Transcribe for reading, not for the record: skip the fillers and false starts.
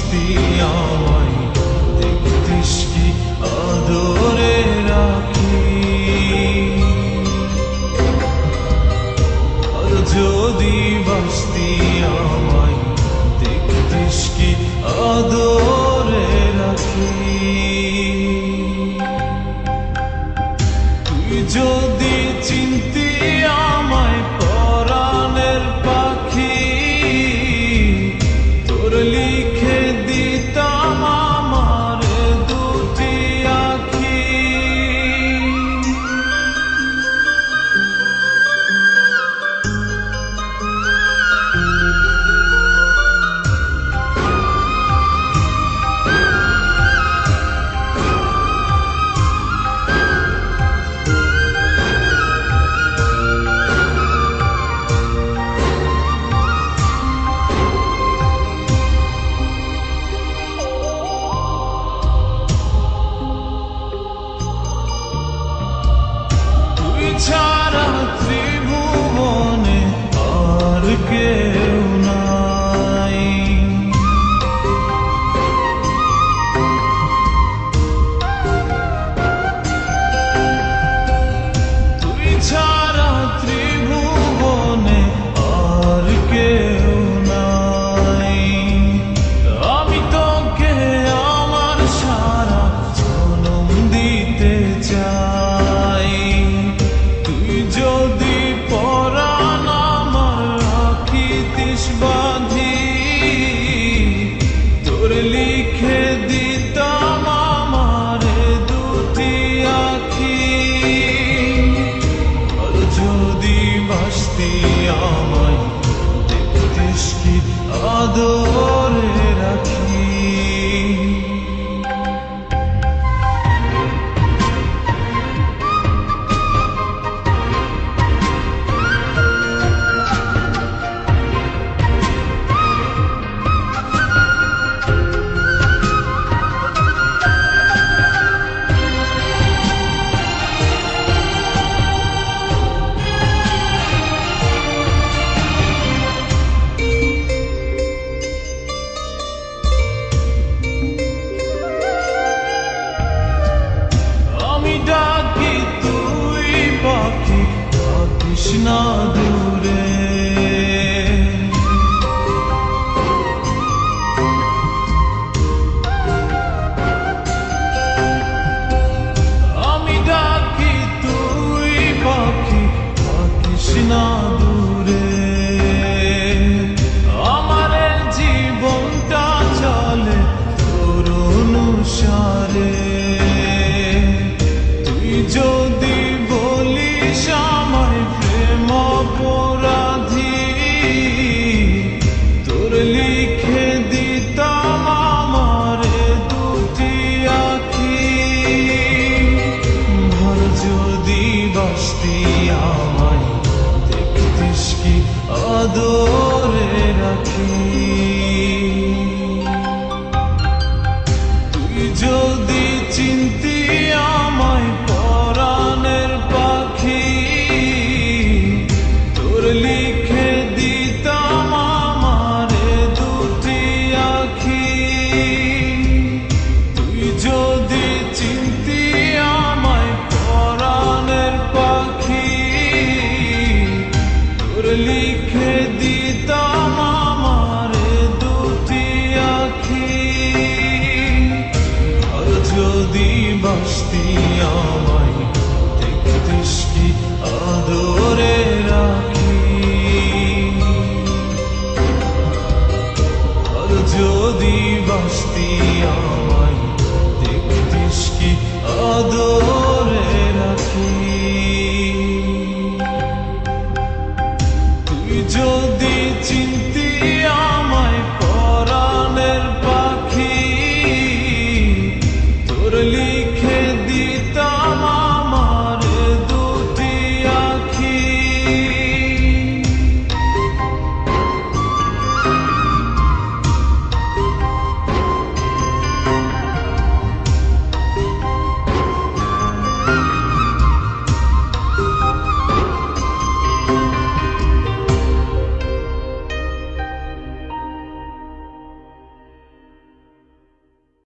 বাসতি আমায় দেখতিস কি আদরে রাখি। আর যদি বাসতি আমায় দেখতিস কি আদরে রাখি। তুই যদি চিনতি আমায় পরাণের পাখি, তোর লিখে দিতাম আমার দুটি আঁখি। ছাড়া ত্রিভুবনে আর কেউ নাই। তুই ছাড়া ত্রিভুবনে আর কেউ নাই। আমি তোকে আমার সারা জনম দিতে চাই। যদি পরাণ আমার রাখিতিস বাঁধি, তোর লিখে দিতাম আমার দুটি আঁখি। আর যদি বাসতি আমায় দেখতিস কি আদরে রাখি। ডাকি তুই পাখি থাকিস না দূরে। আমি ডাকি তুই পাখি থাকিস না দূরে। আমার জীবনটা চলে তোর অনুসারে। যদি বলিস আমায় প্রেম অপরাধী, তোর লিখে দিতাম আমার দুটি আঁখি। ভর যদি বাসতি আমায় দেখতিস কি আদরে রাখি। তুই যদি চিনতি আমায় পরাণের পাখি, তোর লিখে দিতাম আমার দুটি আঁখি। তুই যদি চিনতি আমায় পরাণের পাখি, তোর লিখে দিতাম